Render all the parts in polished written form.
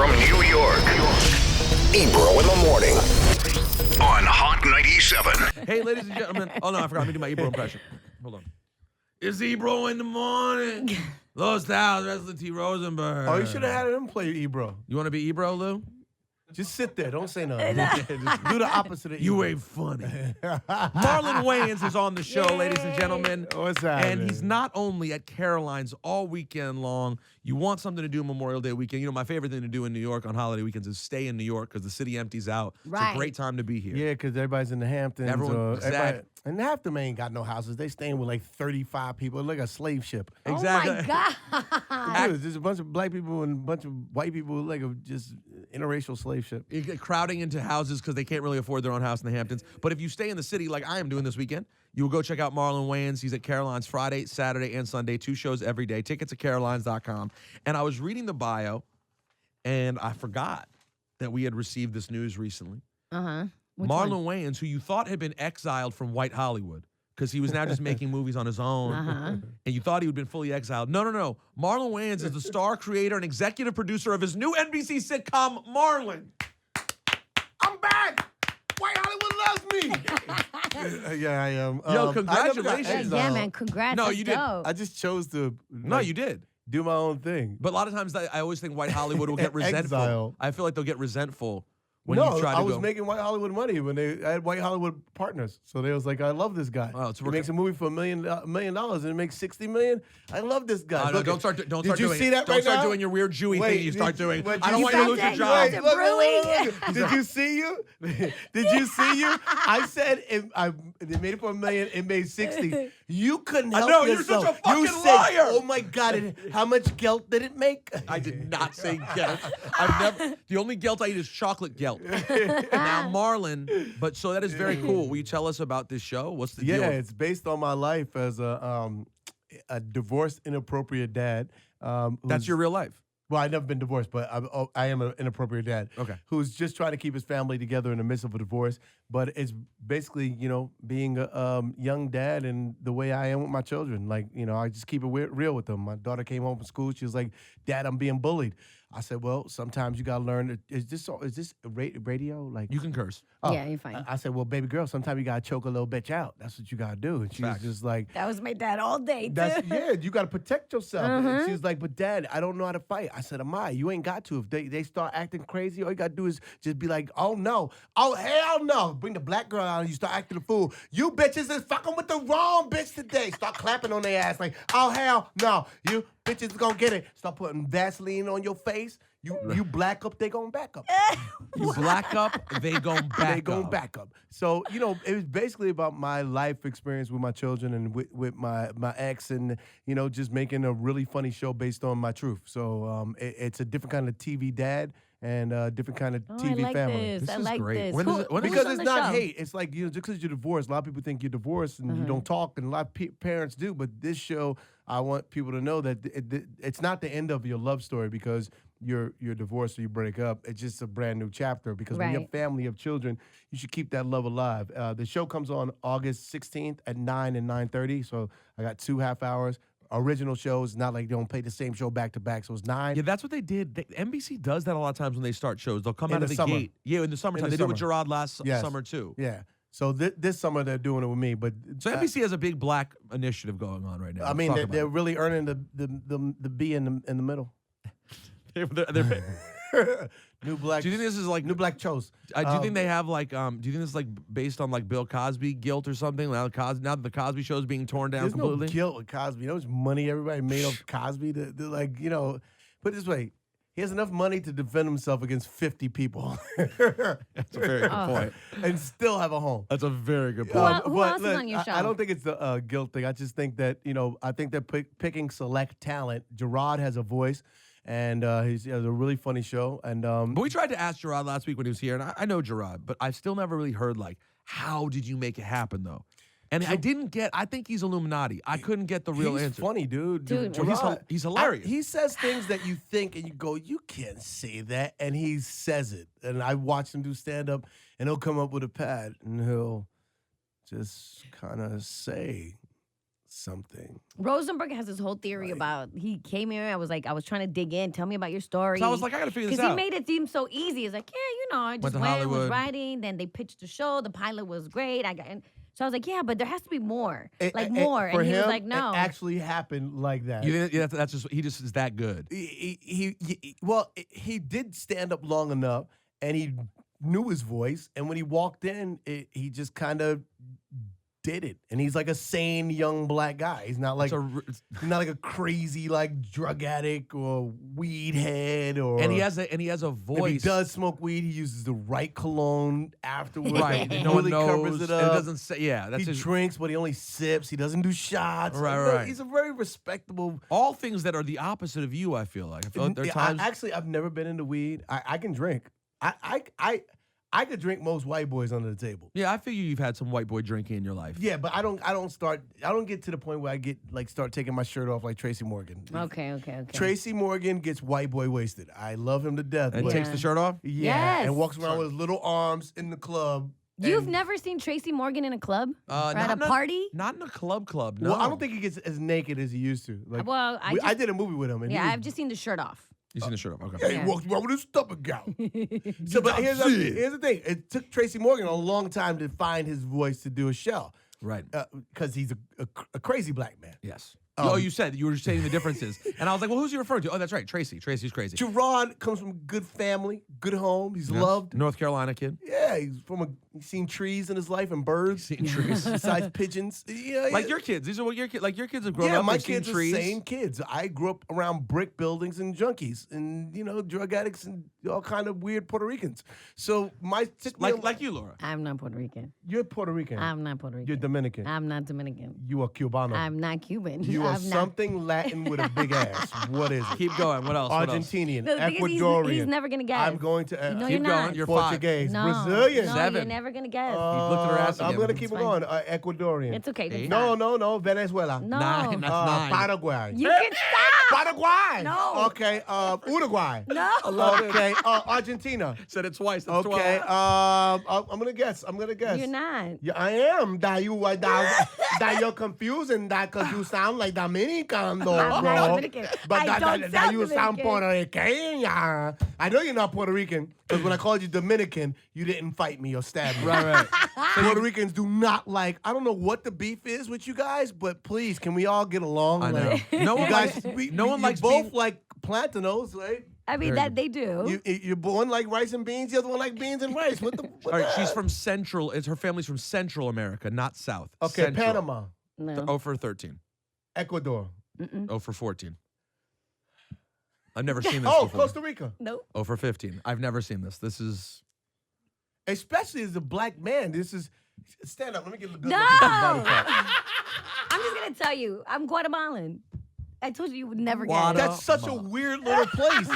from New York. Ebro in the morning on Hot 97. Hey, ladies and gentlemen. Oh, no, I forgot. Let me do my Ebro impression. Hold on. It's Ebro in the morning. Los House, Wrestler T. Rosenberg. Oh, you should have had him play Ebro. You want to be Ebro, Lou? Just sit there. Don't say nothing. Just do the opposite of You Ebro. ain't funny. Marlon Wayans is on the show, ladies and gentlemen. What's that? And he's not only at Caroline's all weekend long. You want something to do Memorial Day weekend. You know, my favorite thing to do in New York on holiday weekends is stay in New York because the city empties out. It's Right. a great time to be here. Yeah, because everybody's in the Hamptons. Everyone- exact- And half them ain't got no houses. They staying with like 35 people. It's like a slave ship. Exactly. Oh, my God. Dude, there's a bunch of black people and a bunch of white people, like a just interracial slave ship. You get crowding into houses because they can't really afford their own house in the Hamptons. But if you stay in the city like I am doing this weekend, you will go check out Marlon Wayans. He's at Caroline's Friday, Saturday, and Sunday. 2 shows every day. Tickets at carolines.com. And I was reading the bio, and I forgot that we had received this news recently. Uh-huh. Marlon Wayans, who you thought had been exiled from white Hollywood because he was now just making movies on his own, and you thought he had been fully exiled. No. Marlon Wayans is the star, creator, and executive producer of his new NBC sitcom, Marlon. I'm back! White Hollywood loves me! Yeah, I am. Yo, I never got congratulations. exiled. Yeah, man. Congrats. No, That's you didn't. dope. I just chose to No, you did. do my own thing. But a lot of times I always think white Hollywood will get resentful. Exile. I feel like they'll get resentful when no, you try to I was go. making White Hollywood money when I had White Hollywood partners. So they was like, I love this guy. Oh, it's he working. makes a movie for $1 million and it makes $60 million. I love this guy. No, Look, don't start did doing you see that Don't right start now? doing your weird Jewy Wait, thing you start doing. wait, I don't you want you to lose found your that? job. You brewing. Did you see you? Did you see you? I said they made it for $1 million. It made 60. You couldn't help know, you're yourself. such a fucking you said, liar. "Oh my God! How much gelt did it make?" I did not say gelt. I've never. The only gelt I eat is chocolate gelt. Now Marlon, but so that is very cool. Will you tell us about this show? What's the deal? Yeah, it's based on my life as a divorced, inappropriate dad. That's who's- your real life. Well, I've never been divorced, but I am an inappropriate dad. Okay. Who's just trying to keep his family together in the midst of a divorce. But it's basically, being a young dad and the way I am with my children. Like, I just keep it real with them. My daughter came home from school. She was like, "Dad, I'm being bullied." I said, "Well, sometimes you gotta learn. Is this radio? Like You can curse. Oh, Yeah, you're fine. I said, "Well, baby girl, sometimes you gotta choke a little bitch out. That's what you gotta do." And she was Facts. just like, That was my dad all day, too. yeah, you got to protect yourself. And she's like, "But Dad, I don't know how to fight." I said, "Amai, you ain't got to. If they start acting crazy, all you got to do is just be like, oh, no. Oh, hell no. Bring the black girl out and you start acting a fool. You bitches is fucking with the wrong bitch today." Start clapping on their ass like, "Oh, hell no. You bitches gonna get it." Start putting Vaseline on your face. You black up, they gonna back up. You black up, they gon' back They gon' up. back up. So, it was basically about my life experience with my children and with my ex and, just making a really funny show based on my truth. So it's a different kind of TV dad and a different kind of Oh, TV I like family. this. This I is like great. this. When Who- is it- when is who's Because on it's the not show? hate. It's like, just because you're divorced, a lot of people think you're divorced and you don't talk, and a lot of parents do. But this show, I want people to know that it's not the end of your love story because you're divorced or you break up. It's just a brand new chapter because when you have Right. family, you have children, you should keep that love alive. The show comes on August 16th at 9 and 9:30, so I got 2 half hours. Original shows, not like they don't play the same show back to back, so it's 9. Yeah, that's what they did. NBC does that a lot of times when they start shows. They'll come In out of the the summer. gate. Yeah, in the summertime. the They did it with summer. Gerard last Yes. summer too. Yeah. So this summer they're doing it with me, but So NBC has a big black initiative going on right now. I Let's mean talk they're, about they're it. really earning the B in the middle. They're- New black. do you think this is like? new black chose? Do you think they have like? Do you think this is like based on like Bill Cosby guilt or something? Now that the Cosby show is being torn down There's completely. no guilt with Cosby. There was money everybody made off Cosby. To like, put it this way. He has enough money to defend himself against 50 people That's a very good point. and still have a home. That's a very good Who point. el- who else is on your show? I don't think it's the guilt thing. I just think that, I think they're picking select talent. Gerard has a voice, and he has a really funny show. And But we tried to ask Gerard last week when he was here, and I know Gerard, but I still never really heard like, how did you make it happen though? And I didn't get. I think he's Illuminati. I couldn't get the real he's answer. funny, dude. Dude, Well, Gerard, he's hilarious. he says things that you think and you go, you can't say that, and he says it. And I watched him do stand up, and he'll come up with a pad, and he'll just kind of say something. Rosenberg has this whole theory about he came here. I was trying to dig in. Tell me about your story. So I was like, I gotta figure this Because out. he made it seem so easy. It's like, yeah, I just Went to went, Hollywood. was writing. Then they pitched the show. The pilot was great. So I was like, yeah, but there has to be more. More. For And he him, was like, no. it actually happened like that. You think that's just he just is that good. He did stand up long enough, and he knew his voice. And when he walked in, he just kind of did it. And he's like a sane young black guy. He's not like he's not like a crazy like drug addict or weed head or. And he has a voice. If he does smoke weed, he uses the right cologne afterwards. Right. He No one really knows. covers it And up. it doesn't say. Yeah. That's He his, drinks, but he only sips. He doesn't do shots. Right. He's a very respectable. all things that are the opposite of you. I feel like there are times. Actually, I've never been into weed. I can drink. I could drink most white boys under the table. Yeah, I figure you've had some white boy drinking in your life. Yeah, but I don't get to the point where I start taking my shirt off like Tracy Morgan. Okay. Tracy Morgan gets white boy wasted. I love him to death. And but- takes the shirt off. yeah, Yes. and walks around with his little arms in the club. You've and- never seen Tracy Morgan in a club? Or at not a in a- party? Not in a club. No. Well, I don't think he gets as naked as he used to. Like, Well, I did a movie with him. And Yeah, he was, I've just seen the shirt off. You seen the shirt off. Okay. Yeah, Yeah. he walks around with his stomach out. So, but here's the thing. It took Tracy Morgan a long time to find his voice to do a show. Right. Because he's a crazy black man. Yes. Oh, you were saying the differences, and I was like, well, who's he referring to? Oh, that's right, Tracy. Tracy's crazy. Gerard comes from a good family, good home. He's Yes. loved. North Carolina kid. Yeah, he's seen trees in his life and birds. Seen trees. Besides pigeons. Yeah, Like your kids. These are what your kids. Like your kids have grown yeah, up. my they've seen kids are trees. sane kids. I grew up around brick buildings and junkies and drug addicts and all kind of weird Puerto Ricans. So Like you, Laura. I'm not Puerto Rican. you're Puerto Rican. I'm not Puerto Rican. You're Dominican. I'm not Dominican. You are Cubano. I'm not Cuban. You are I'm not. something Latin with a big ass. What is it? Keep going. What else? What else? Argentinian, The thing is, Ecuadorian. he's never gonna guess. I'm going to No, Keep you're going. not. You're Portuguese, No, Brazilian. no, Seven. you're never gonna guess. looked at her ass I'm again. gonna It's keep fine. going. Ecuadorian. It's okay. Eight. Stop. No. Venezuela. No. 9. That's 9. Paraguay. You can stop. Paraguay. No. Okay. Uruguay. No. Okay. Argentina. Said it twice. That's Okay. 12. I'm gonna guess. You're not. Yeah, I am. That you're confusing that because you sound like Dominican, though, I'm bro. not Dominican. But I don't that sound you sound Dominican. Puerto Rican. I know you're not Puerto Rican because when I called you Dominican, you didn't fight me or stab me. Right. Puerto Ricans do not like. I don't know what the beef is with you guys, but please, can we all get along? I know. Like, No you one guys, likes. No one you likes both being. like plantanos, right? I mean, Very that good. they do. You're born like rice and beans. The other one like beans and rice. What the? What All right, the- she's from Central. Her family's from Central America, not South. Okay, Central. Panama, No. 0 for 13. Ecuador. 0 for 14. I've never seen this Oh, before. Costa Rica. Nope. 0 for 15. I've never seen this. This is. Especially as a black man, this is. Stand up. Let me get a good No. look at this body part. I'm just gonna tell you, I'm Guatemalan. I told you you would never Guata- guess. That's such a weird little place.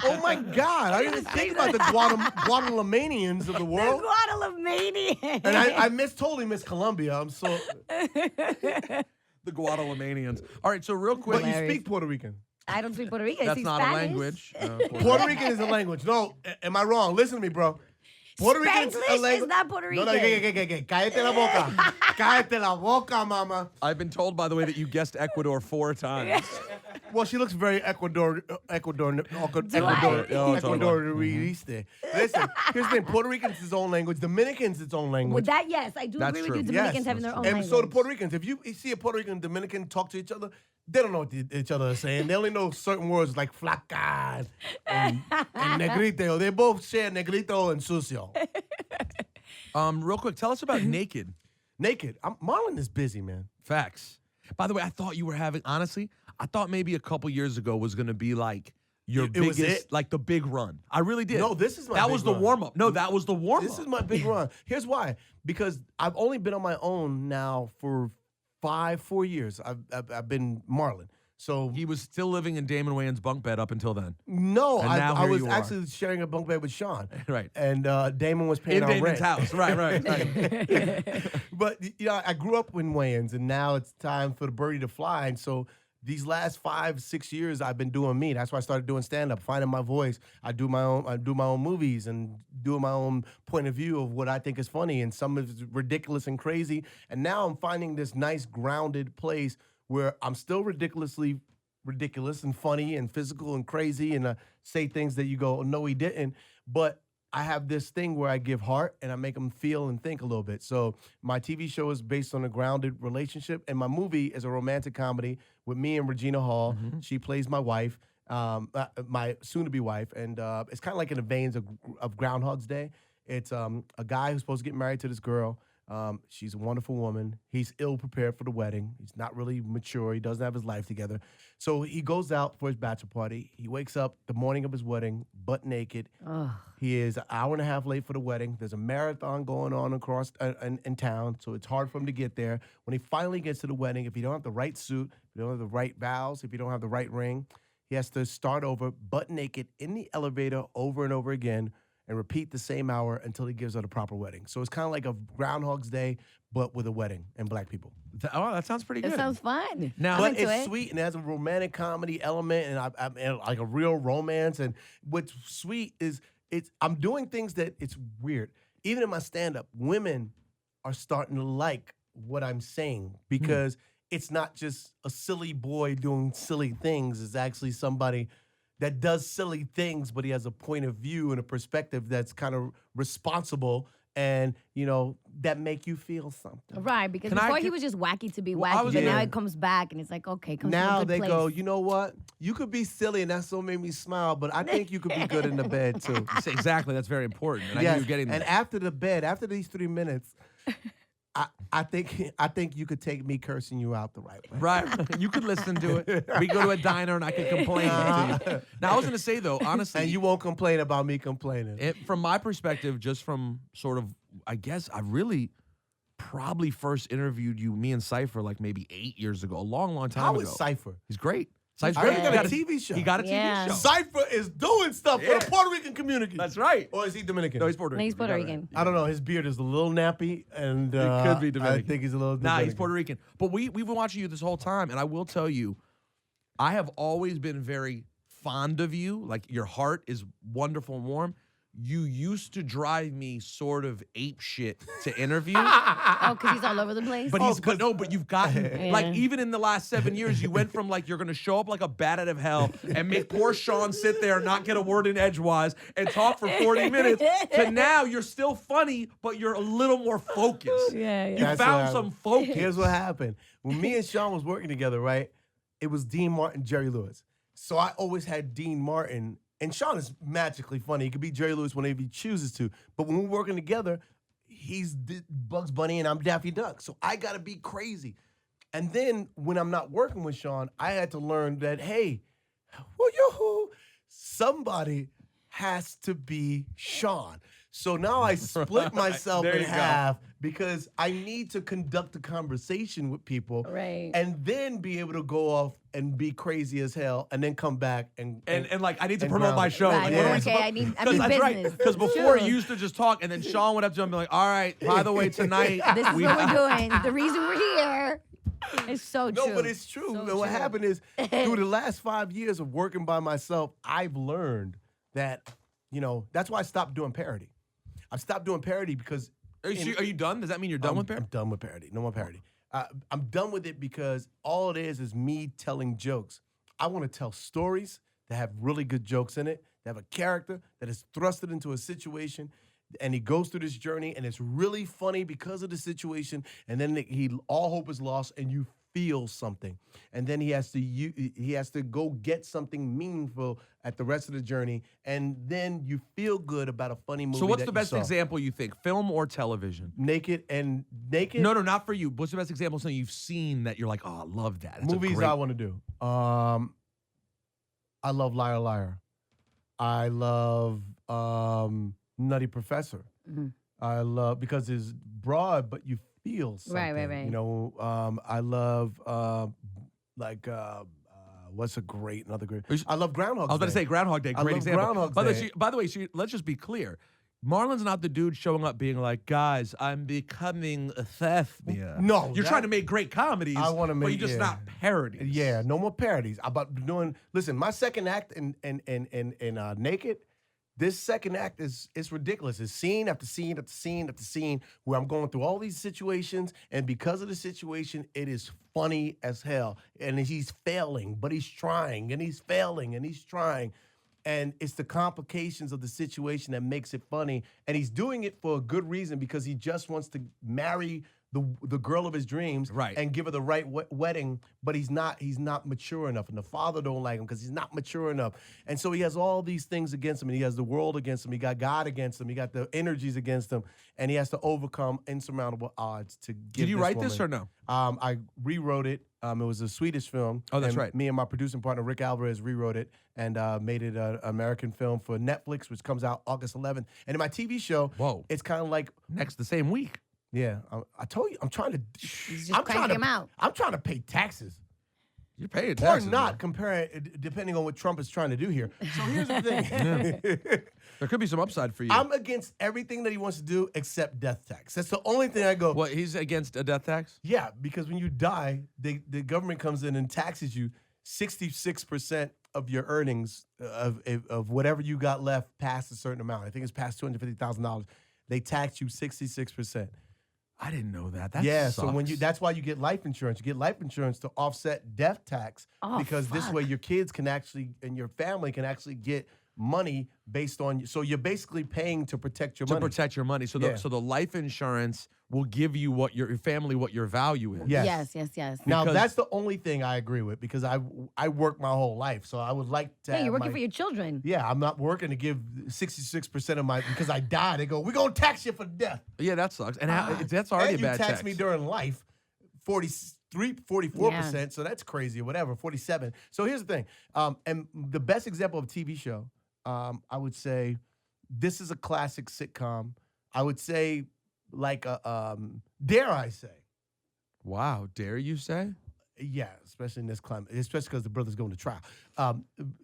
Oh my God! I didn't even think about the Guatemalanians of the The world. Guatemalanian. And I totally miss Colombia. I'm so. The Guatemalanians. All right, so real quick. But you Hilarious. speak Puerto Rican. I don't speak Puerto Rican. I That's speak not Spanish. a language. Puerto Rican is a language. No, am I wrong? Listen to me, bro. Puerto Rican is a Spanglish language. is not Puerto Rican. No, cállate la boca. Cállate la boca, mama. I've been told, by the way, that you guessed Ecuador 4 times. Well, she looks very Ecuadorianiste. Listen, here's the thing. Puerto Rican is its own language. Dominicans its own language. With that, yes, I do That's agree true. with you. Yes, Dominicans having their own and language. so the Puerto Ricans, if you see a Puerto Rican and Dominican talk to each other, they don't know what each other is saying. They only know certain words like flaca and negrito. They both share negrito and sucio. Real quick, tell us about Naked. Naked. Marlon is busy, man. Facts. By the way, I thought you were having, honestly, I thought maybe a couple years ago was going to be like your It was biggest, it? like the big run. I really did. No, this is my That big was the run. warm up. No, that was the warm up. This is my big run. Here's why. Because I've only been on my own now for 4 years. I've been Marlon. So He was still living in Damon Wayans' bunk bed up until then. no, And I now I here was you are. actually sharing a bunk bed with Sean. Right. And Damon was paying In our Damon's rent. house. Right. But I grew up in Wayans, and now it's time for the birdie to fly. And so these last 5-6 years, I've been doing me. That's why I started doing stand-up, finding my voice. I do my own movies and doing my own point of view of what I think is funny, and some is ridiculous and crazy. And now I'm finding this nice grounded place where I'm still ridiculously ridiculous and funny and physical and crazy, and say things that you go, no, he didn't. But I have this thing where I give heart and I make them feel and think a little bit. So my TV show is based on a grounded relationship, and my movie is a romantic comedy with me and Regina Hall. She plays my wife, my soon-to-be wife, and it's kind of like in the veins of Groundhog's Day. It's a guy who's supposed to get married to this girl. She's a wonderful woman. He's ill-prepared for the wedding. He's not really mature. He doesn't have his life together. So he goes out for his bachelor party. He wakes up the morning of his wedding, butt naked. He is an hour and a half late for the wedding. There's a marathon going on across in town, so it's hard for him to get there. When he finally gets to the wedding, if you don't have the right suit, if you don't have the right vows, if you don't have the right ring, he has to start over butt naked in the elevator over and over again and repeat the same hour until he gives her the proper wedding. So it's kind of like a Groundhog's Day, but with a wedding and black people. Oh, that sounds pretty good. That sounds fun. Now, But I'm into it's it. sweet and it has a romantic comedy element and like a real romance. And what's sweet is I'm doing things that it's weird. Even in my stand-up, women are starting to like what I'm saying because it's not just a silly boy doing silly things. It's actually somebody that does silly things, but he has a point of view and a perspective that's kind of responsible and, that make you feel something. Right, because Can I- before he can- was just wacky to be Well, I wacky, was but now gonna- it comes back and it's like, okay, comes from Now a good they place. go, you know what? You could be silly and that's what made me smile, but I think you could be good in the bed too. exactly, that's very important. And I knew Yes, you were getting and that. after the bed, after these 3 minutes, I think you could take me cursing you out the right way. Right, you could listen to it. We go to a diner and I could complain to you. Now, I was going to say, though, honestly, And you won't complain about me complaining. from my perspective, just from sort of, I guess I really probably first interviewed you, me and Cypher, like maybe 8 years ago, a long, long time How ago. is Cypher? He's great. Cypher's I great. heard he got a TV show. He got a Yeah. TV show. Cypher is doing stuff Yeah. for the Puerto Rican community. That's right. Or is he Dominican? No, he's Puerto No, Rican. he's Puerto You got it Rican. right. I don't know. His beard is a little nappy, and It could be Dominican. I think he's a little Nah, Dominican. he's Puerto Rican. But we've been watching you this whole time, and I will tell you, I have always been very fond of you. Like, your heart is wonderful and warm. You used to drive me sort of ape shit to interview. Oh, because he's all over the place? But but you've gotten like Yeah. even in the last 7 years, you went from like you're gonna show up like a bat out of hell and make poor Sean sit there and not get a word in edgewise and talk for 40 minutes to now you're still funny, but you're a little more focused. Yeah, yeah. You That's found what some happened. focus. Here's what happened. When me and Sean was working together, right, it was Dean Martin, Jerry Lewis. So I always had Dean Martin, and Sean is magically funny. He could be Jerry Lewis whenever he chooses to. But when we're working together, he's Bugs Bunny and I'm Daffy Duck. So I got to be crazy. And then when I'm not working with Sean, I had to learn that, hey, somebody has to be Sean. So now I split myself There in you go. half because I need to conduct a conversation with people Right. and then be able to go off and be crazy as hell and then come back and Like I need to and promote my ground it. show. Right, Like, yeah. what are we okay, supposed- I need 'Cause that's business. right. Because before Sure. he used to just talk, and then Sean went up to him and be like, "All right, by the way, tonight This is what we're doing. The reason we're here. It's so true. No, but it's true. So And what true. happened is through the last 5 years of working by myself, I've learned that, that's why I stopped doing parody. I stopped doing parody because Are you done? Does that mean you're done with I'm parody? done with parody. No more parody. I'm done with it because all it is me telling jokes. I want to tell stories that have really good jokes in it, that have a character that is thrusted into a situation, and he goes through this journey, and it's really funny because of the situation, and then all hope is lost, and you feel something, and then he has to go get something meaningful at the rest of the journey, and then you feel good about a funny movie. So what's that the you best saw. example you think, film or television? Naked. No, not for you. What's the best example of something you've seen that you're like, oh, I love that. That's a Movies great- I want to do. I love Liar Liar. I love Nutty Professor. Mhm. I love because it's broad, but you feel something. Right. I love what's another great? I love Groundhog. I was about to say Groundhog Day. I Great love example. Groundhog By the Day. way, by the way, let's just be clear. Marlon's not the dude showing up being like, guys, I'm becoming a thespian. No, You're that- trying to make great comedies. I wanna but make- you're just yeah. not parodies. Yeah, no more parodies. About doing. Listen, my second act in Naked. This second act is ridiculous. It's scene after scene after scene after scene where I'm going through all these situations, and because of the situation, it is funny as hell. And he's failing, but he's trying, and he's failing, and he's trying. And it's the complications of the situation that makes it funny. And he's doing it for a good reason because he just wants to marry the girl of his dreams, Right. and give her the right wedding, but he's not mature enough, and the father don't like him because he's not mature enough, and so he has all these things against him, and he has the world against him, he got God against him, he got the energies against him, and he has to overcome insurmountable odds to give. Did you write this or no? I rewrote it. It was a Swedish film. Oh, that's and right. Me and my producing partner Rick Alvarez rewrote it and made it an American film for Netflix, which comes out August 11th. And in my TV show, Whoa. it's kind of like. Next the same week. Yeah, I told you, I'm trying to. He's just I'm trying cranking to. him out. I'm trying to pay taxes, You're paying or taxes. not, man. comparing depending on what Trump is trying to do here. So here's the thing: There could be some upside for you. I'm against everything that he wants to do except death tax. That's the only thing I go. What, he's against a death tax? Yeah, because when you die, the government comes in and taxes you 66% of your earnings of whatever you got left past a certain amount. I think it's past $250,000. They tax you 66%. I didn't know that. That Yeah, sucks. so that's why you get life insurance. You get life insurance to offset death tax Oh, because this fuck. way your kids can actually and your family can actually get money based on. So you're basically paying to protect your to money. protect your money. So Yeah. the life insurance will give you what your family what your value is. Yes. Yes. Now Because- that's the only thing I agree with because I worked my whole life, so I would like to. Yeah, have you're working my- for your children. Yeah, I'm not working to give 66% of my because I died. They go, we're gonna tax you for death. Yeah, that sucks. And that's already And a bad you tax tax. me during life, 44%. So that's crazy or whatever. 47. So here's the thing. And the best example of a TV show, I would say, this is a classic sitcom. I would say, like a dare I say, Wow, dare you say? yeah, especially in this climate, especially because the brother's going to trial,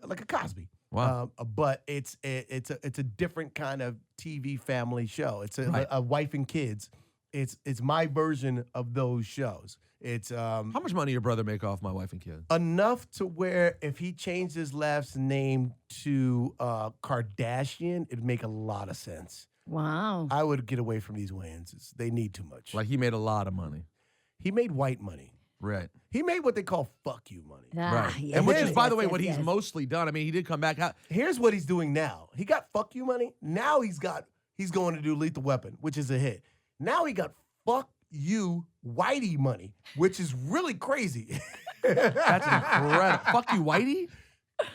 like a Cosby. Wow. But it's a different kind of TV family show. It's Right. a wife and kids. It's my version of those shows. It's How much money your brother make off My Wife and Kids? enough to where if he changed his last name to Kardashian, it'd make a lot of sense. Wow. I would get away from these Wayans. They need too much. Like he made a lot of money. He made white money. Right. He made what they call "fuck you" money. Ah, Right. yes, And which is, yes, by the way, yes, what he's yes. mostly done. I mean, he did come back. Here's what he's doing now. He got "fuck you" money. Now he's going to do Lethal Weapon, which is a hit. Now he got "fuck you" Whitey money, which is really crazy. That's incredible. Fuck you, Whitey?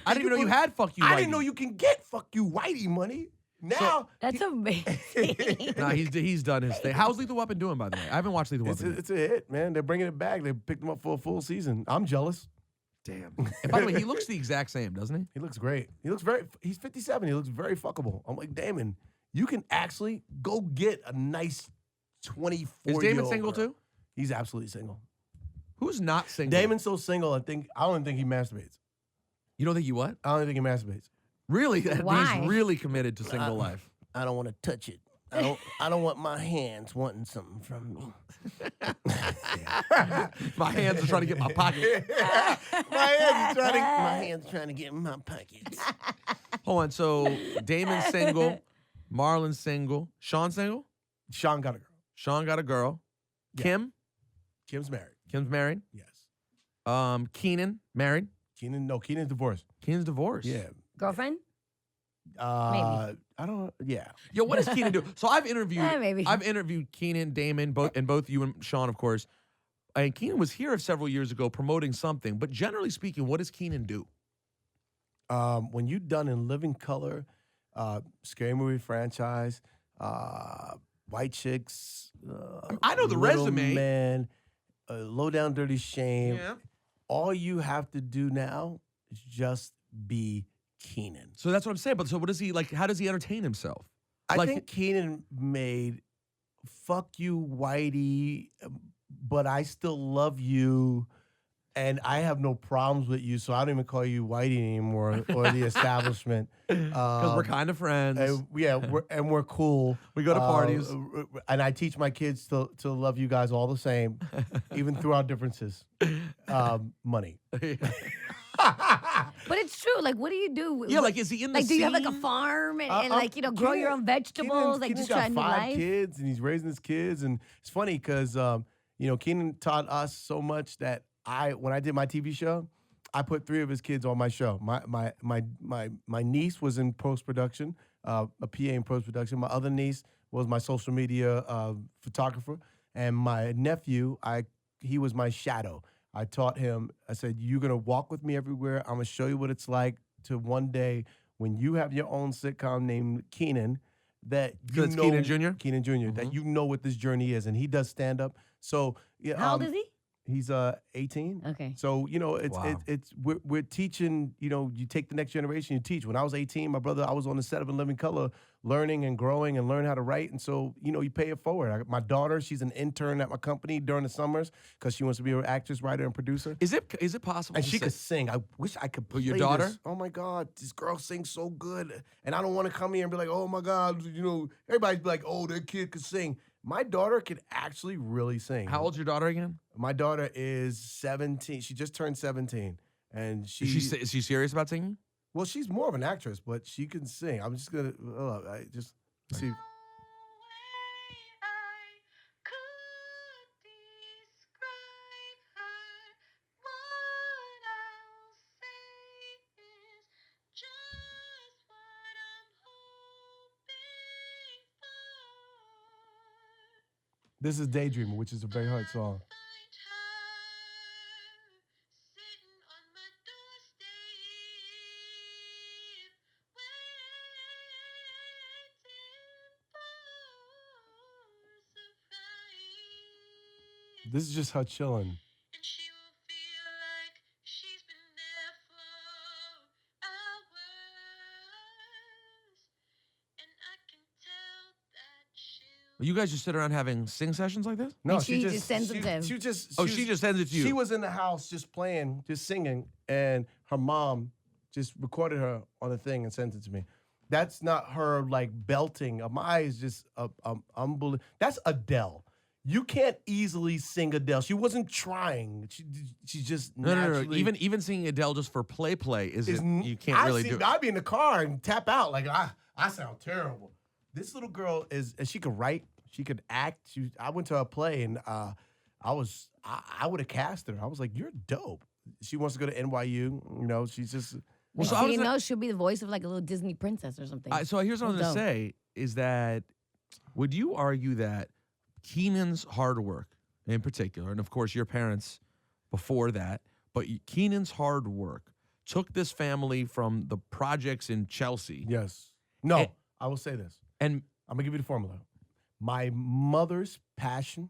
I didn't even know you had fuck you, Whitey. I didn't know you can get "fuck you" Whitey money. Now That's amazing. Nah, he's done his thing. How's Lethal Weapon doing, by the way? I haven't watched Lethal it's Weapon. a hit, man. They're bringing it back. They picked him up for a full season. I'm jealous. Damn. And by the way, he looks the exact same, doesn't he? He looks great. He's 57. He looks very fuckable. I'm like, Damon, you can actually go get a nice 24 Is Damon single too? He's absolutely single. Who's not single? Damon's so single, I don't think he masturbates. You don't think he what? I don't think he masturbates. Really? Why? He's really committed to single life. I don't want to touch it. I don't want my hands wanting something from me. My hands are trying to get my pocket. my hands trying to get in my pockets. Hold on. So Damon's single, Marlon's single, Sean's single. Sean got a girl. Sean got a girl. Yeah. Kim's married. married. Yes. Keenan married. Keenan's divorced. Keenan's divorced. Yeah. Girlfriend? I don't. Yeah. Yo, what does Keenan do? So I've interviewed. Maybe. I've interviewed Keenan, Damon, both you and Sean, of course. And Keenan was here several years ago promoting something. But generally speaking, what does Keenan do? When you done in Living Color, Scary Movie franchise, White Chicks, I know the Little resume. Man, Low Down Dirty Shame. All you have to do now is just be Keenan. So that's what I'm saying. But so what does he like? How does he entertain himself? I Like- think Keenan made "Fuck You, Whitey," but I still love you. and I have no problems with you, so I don't even call you Whitey anymore or the establishment. Because we're kind of friends. We're cool. We go to parties. And I teach my kids to love you guys all the same, even through our differences. Money. But it's true. Like, what do you do? Yeah, like, is he in the Like, do you have like a scene? farm and like, grow your own vegetables? Like, Keenan's just try a got new 5 life? kids, and he's raising his kids. And it's funny because, Keenan taught us so much that when I did my TV show, I put 3 of his kids on my show. My niece was in post-production, a PA in post-production. My other niece was my social media photographer. And my nephew, he was my shadow. I taught him, I said, you're going to walk with me everywhere. I'm going to show you what it's like to one day when you have your own sitcom named Keenan, that you it's know. Keenan Jr.? Keenan Jr., that you know what this journey is. And he does stand-up. So, yeah. How old is he? He's 18. Okay. So, Wow. we're teaching, you take the next generation, you teach. When I was 18, my brother, I was on the set of In Living Color learning and growing and learning how to write. And so, you pay it forward. My daughter, she's an intern at my company during the summers because she wants to be an actress, writer, and producer. Is it possible? And to she say- could sing. I wish I could play your daughter? this. Oh my God, this girl sings so good. And I don't want to come here and be like, oh my God, everybody's like, oh, that kid could sing. My daughter could actually really sing. How old's your daughter again? My daughter is 17. She just turned 17. And Is she serious about singing? well, she's more of an actress, but she can sing. I'm just going to see. This is Daydreamer, which is a very hard song. This is just her chilling. You guys just sit around having sing sessions like this? No, And she just sends them to him. She just sends it to you. She was in the house just playing, just singing, and her mom just recorded her on the thing and sent it to me. That's not her like belting. Amaya is just unbelievable. That's Adele. You can't easily sing Adele. She wasn't trying. She just No. naturally. Even singing Adele just for play isn't. You can't really do it. I'd be in the car and tap out like I sound terrible. This little girl and she could write, she could act. I went to a play and I would have cast her. I was like, you're dope. She wants to go to NYU. She's just. Well, so so I you was know she'll be the voice of like a little Disney princess or something. So here's what I'm going to Dope. say is that would you argue that Keenan's hard work in particular, and of course your parents before that, but Keenan's hard work took this family from the projects in Chelsea. Yes. No, And- I will say this. And I'm going to give you the formula. My mother's passion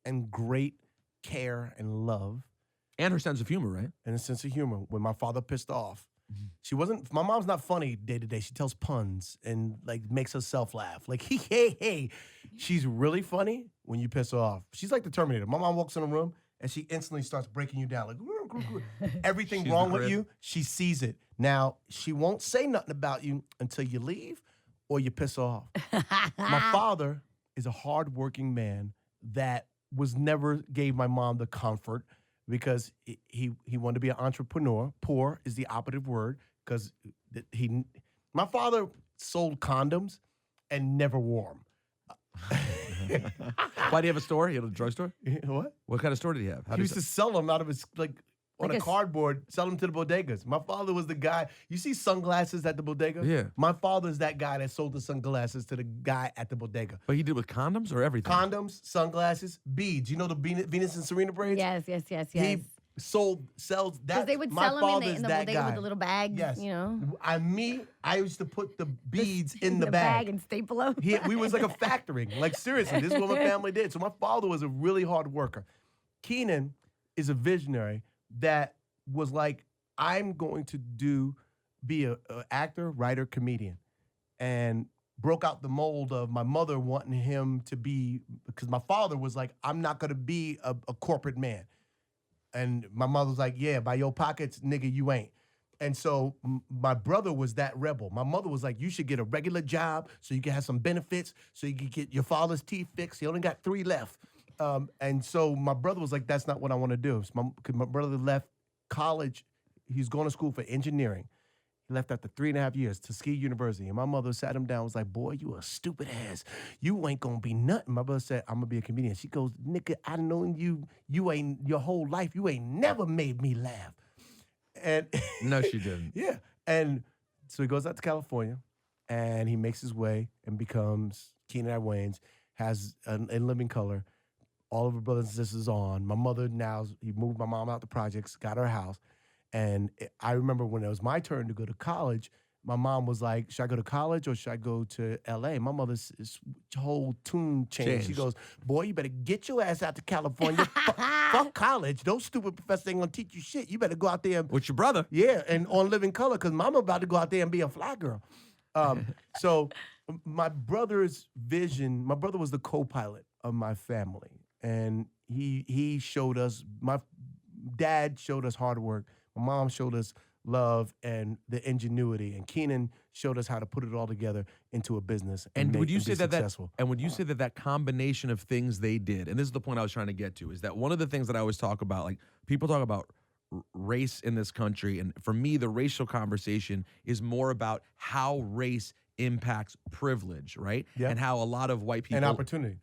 and great care and love her sense of humor, right? and a sense of humor when my father pissed off. Mm-hmm. My mom's not funny day to day. She tells puns and like makes herself laugh. Like, hey. She's really funny when you piss her off. She's like the Terminator. My mom walks in a room and she instantly starts breaking you down. Like, everything She's wrong the with grid. you, she sees it. Now, she won't say nothing about you until you leave or you piss her off. My father is a hardworking man that never gave my mom the comfort because he wanted to be an entrepreneur. Poor is the operative word because my father sold condoms and never wore them. Why do you have a store? You had a drugstore? What? What kind of store did he have? How He did used to sell them out of his, on Like a cardboard, sell them to the bodegas. My father was the guy. You see sunglasses at the bodega? Yeah. My father's that guy that sold the sunglasses to the guy at the bodega. But he did with condoms or everything? Condoms, sunglasses, beads. You know the Venus and Serena braids? yes. He sells that. Because they would my sell them in father's the that bodega guy. with the little bags, Yes. I used to put the beads in the bag. and staple them. We was like a factory. Like, seriously, this is what my family did. So my father was a really hard worker. Keenan is a visionary that was like, I'm going to be a actor, writer, comedian. And broke out the mold of my mother wanting him to be, because my father was like, I'm not going to be a corporate man. And my mother was like, yeah, by your pockets, nigga, you ain't. And so my brother was that rebel. My mother was like, you should get a regular job so you can have some benefits, so you can get your father's teeth fixed. He only got 3 left. And so my brother was like, that's not what I want to do. Because my brother left college. He's going to school for engineering. He left after 3.5 years, Tuskegee University. And my mother sat him down and was like, boy, you a stupid ass. You ain't going to be nothing. My brother said, I'm going to be a comedian. She goes, nigga, I known you ain't your whole life. You ain't never made me laugh. And No, she didn't. yeah. And so he goes out to California and he makes his way and becomes Keenan Wayans, has In Living Color. All of her brothers and sisters on. My mother now, he moved my mom out the projects, got her house. And I remember when it was my turn to go to college, my mom was like, should I go to college or should I go to L.A.? My mother's whole tune changed. She goes, boy, you better get your ass out to California. Fuck college. Those stupid professors ain't gonna teach you shit. You better go out there. With your brother. Yeah, and on Living Color, because mama about to go out there and be a fly girl. So my brother's vision, my brother was the co-pilot of my family. And he showed us, my dad showed us hard work. My mom showed us love and the ingenuity, and Keenan showed us how to put it all together into a business. And would you say that successful. and would you say that combination of things they did, and this is the point I was trying to get to, is that one of the things that I always talk about, like people talk about race in this country, and for me, the racial conversation is more about how race impacts privilege, right? Yeah. And how a lot of white people And opportunity.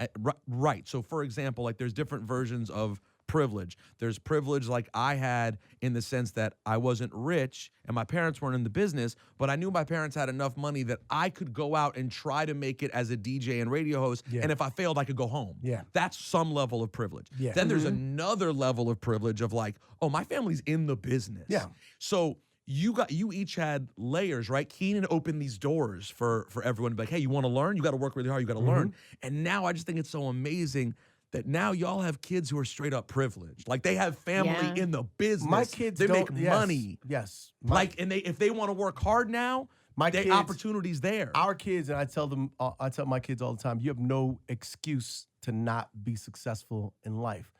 Right. So for example, like there's different versions of privilege. There's privilege like I had in the sense that I wasn't rich and my parents weren't in the business, but I knew my parents had enough money that I could go out and try to make it as a DJ and radio host. Yeah. And if I failed, I could go home. Yeah. That's some level of privilege. Yeah. Then there's another level of privilege of like, oh, my family's in the business. Yeah. So you each had layers, right? Keenan opened these doors for everyone to be like, hey, you want to learn? You got to work really hard. You got to learn. And now I just think it's so amazing that now y'all have kids who are straight up privileged. Like they have family in the business. My kids they don't, make yes, money. Yes. And if they want to work hard now, kids, opportunities there. Our kids, and I tell my kids all the time, you have no excuse to not be successful in life.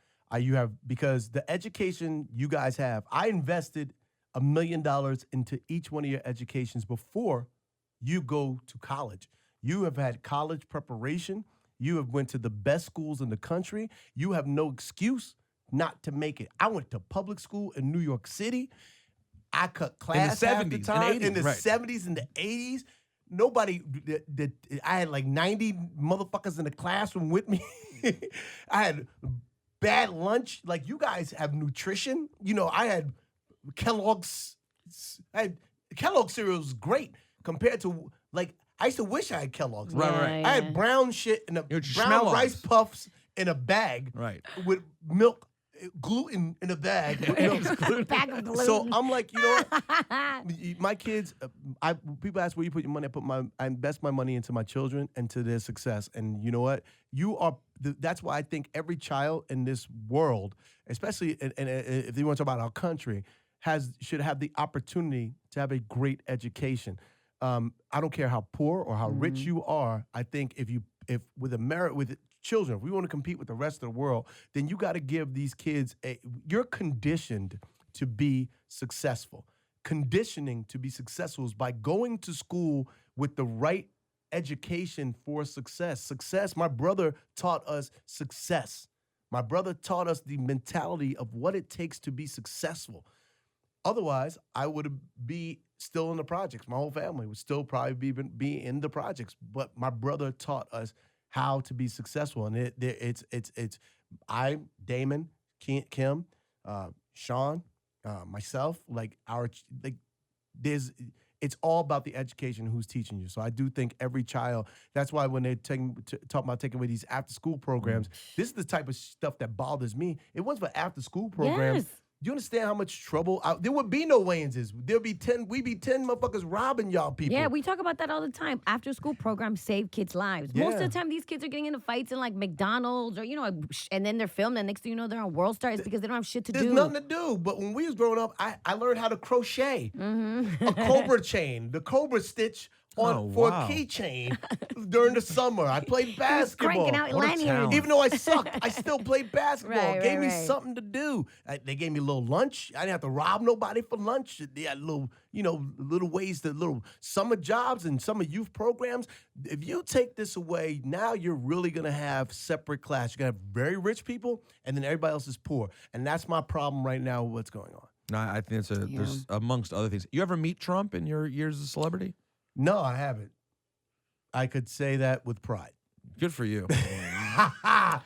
Because the education you guys have, I invested $1 million into each one of your educations before you go to college. You have had college preparation. You have went to the best schools in the country. You have no excuse not to make it. I went to public school in New York City. I cut class half the time in the 70s and the 80s. Nobody, I had like 90 motherfuckers in the classroom with me. I had bad lunch. Like you guys have nutrition. You know, I had Kellogg's cereal was great compared to like I used to wish I had Kellogg's. Right. I had brown shit in brown rice puffs in a bag. Right. With milk, gluten in a bag. Bag of gluten. So I'm like, you know what? My kids, people ask where you put your money. I invest my money into my children and to their success. And you know what? That's why I think every child in this world, especially and if you want to talk about our country, should have the opportunity to have a great education. I don't care how poor or how rich you are. I think if with children, if we want to compete with the rest of the world, then you got to give these kids you're conditioned to be successful. Conditioning to be successful is by going to school with the right education for success. Success, my brother taught us success. My brother taught us the mentality of what it takes to be successful. Otherwise, I would be still in the projects. My whole family would still probably be in the projects. But my brother taught us how to be successful, and it's Damon, Kim, Sean, myself. It's all about the education, who's teaching you. So I do think every child. That's why when they talk about taking away these after-school programs, this is the type of stuff that bothers me. It wasn't for after-school programs. Yes. Do you understand how much trouble? There would be no Wayanses. We'd be 10 motherfuckers robbing y'all people. Yeah, we talk about that all the time. After school programs save kids' lives. Most of Yeah. the time, these kids are getting into fights in like McDonald's or, and then they're filmed. And next thing you know, they're on World Star. It's because they don't have shit to There's do. nothing to do. But when we was growing up, I learned how to crochet. A cobra chain, the cobra stitch for a wow. keychain during the summer. I played basketball. Cranking out What a lanyards. talent. Even though I sucked, I still played basketball. Right, It gave me right. something to do. They gave me a little lunch. I didn't have to rob nobody for lunch. They had little ways to little summer jobs and summer youth programs. If you take this away, now you're really gonna have separate class. You're gonna have very rich people, and then everybody else is poor. And that's my problem right now with what's going on. No, I think there's amongst other things. You ever meet Trump in your years as a celebrity? No, I haven't. I could say that with pride. Good for you. I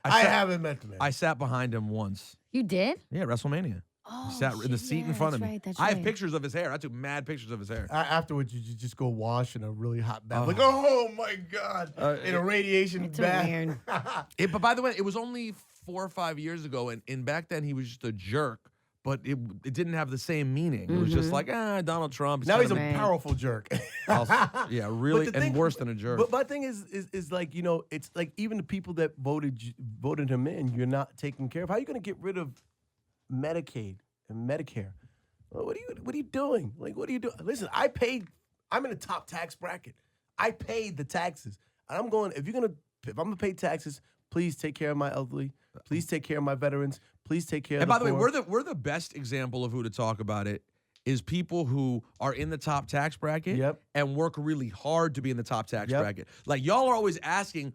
haven't met the man. I sat behind him once. You did? Yeah, WrestleMania. Oh, He sat in the shit, seat in yeah, front of that's me. right, that's I have right. pictures of his hair. I took mad pictures of his hair. Afterwards, you just go wash in a really hot bath. Oh. Like, oh my God. In a radiation It's bath. weird. But by the way, it was only 4 or 5 years ago, and back then he was just a jerk. But it didn't have the same meaning. It was just like, Donald Trump. Now he's a Right. powerful jerk. Yeah, really, But the and thing- worse than a jerk. But my thing is like, it's like even the people that voted him in, you're not taking care of. How are you going to get rid of Medicaid and Medicare? What are you doing? Like, what are you doing? Listen, I'm in the top tax bracket. I paid the taxes. And I'm going, if I'm gonna pay taxes, please take care of my elderly. Please take care of my veterans. Please take care of And the by the way, poor. we're the best example of who to talk about it is people who are in the top tax bracket Yep. and work really hard to be in the top tax Yep. bracket. Like y'all are always asking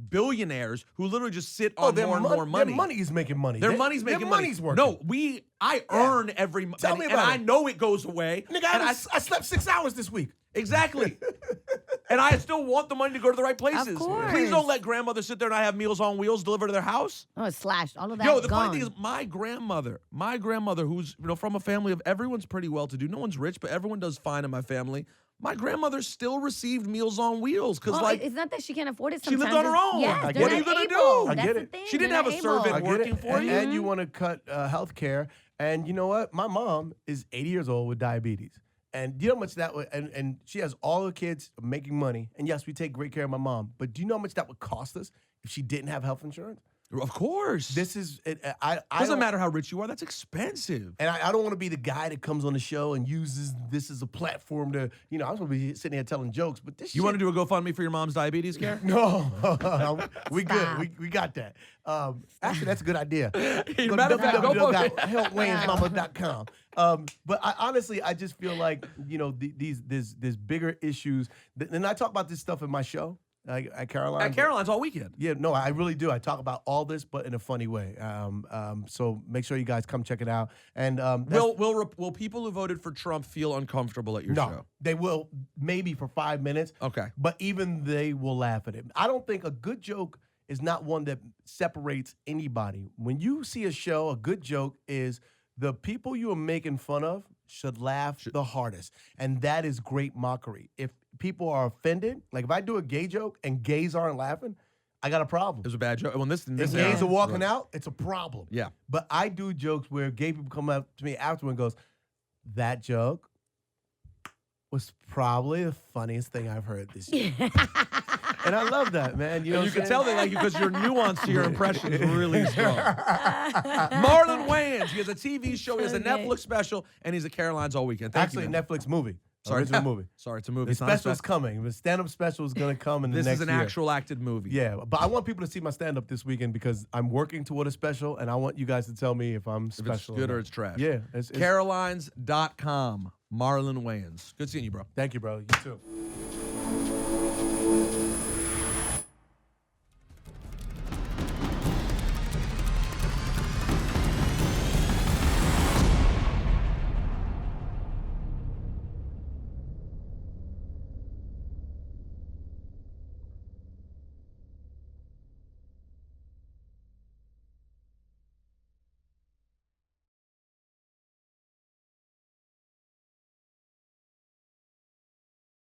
billionaires who literally just sit on more and more money. Their money's making money. Their money's making their money. money's working. No, I earn every month. Tell me and about I it. know it goes away. Nigga, and I slept 6 hours this week. Exactly. And I still want the money to go to the right places. course. Please don't let grandmother sit there and I have Meals on Wheels delivered to their house. Oh, it's slashed. All of that. Yo, the gone. funny thing is, my grandmother, who's from a family of everyone's pretty well to do. No one's rich, but everyone does fine in my family. My grandmother still received Meals on Wheels because, Well, it's not that she can't afford it. she lived Sometimes on her own. Yes, I they're get not it. What are you gonna able. do? I That's get the it. thing. She didn't They're have not a able. servant I get working it. for you. And you want to cut health care. And you know what? My mom is 80 years old with diabetes. And do you know how much that would, and she has all her kids making money. And yes, we take great care of my mom. But do you know how much that would cost us if she didn't have health insurance? Of course. This is, I doesn't don't- matter how rich you are. That's expensive. And I don't want to be the guy that comes on the show and uses this as a platform to, I was going to be sitting here telling jokes, but this You shit, want to do a GoFundMe for your mom's diabetes care? No, we Stop. good. We got that. Actually, that's a good idea. Matter of fact, go vote. helpwaynesmama.com. But honestly, I just feel like these bigger issues. And I talk about this stuff in my show at Caroline. At Caroline's all weekend. Yeah, no, I really do. I talk about all this, but in a funny way. So make sure you guys come check it out. And Will people who voted for Trump feel uncomfortable at your show? they will maybe for 5 minutes. Okay. But even they will laugh at it. I don't think a good joke is not one that separates anybody. When you see a show, a good joke is the people you are making fun of should laugh the hardest. And that is great mockery. If people are offended, like if I do a gay joke and gays aren't laughing, I got a problem. It was a bad joke. When this If gays are walking out, it's a problem. Yeah. But I do jokes where gay people come up to me afterward and goes, that joke was probably the funniest thing I've heard this year. And I love that, man. You know, You what can I'm tell saying? they like you because your nuance to your impression is really strong. Marlon Wayans. He has a TV show. He has a Okay. Netflix special, and he's at Caroline's all weekend. Thank Actually, you, man. Netflix movie. Sorry, Original movie. Sorry, it's a movie. The It's not a special's special. coming. The stand-up special is going to come in the This next is an year. actual acted movie. Yeah, but I want people to see my stand-up this weekend because I'm working toward a special, and I want you guys to tell me if I'm If special. it's good or not. it's trash. Yeah. It's, Carolines.com. Marlon Wayans. Good seeing you, bro. thank you, bro. You too.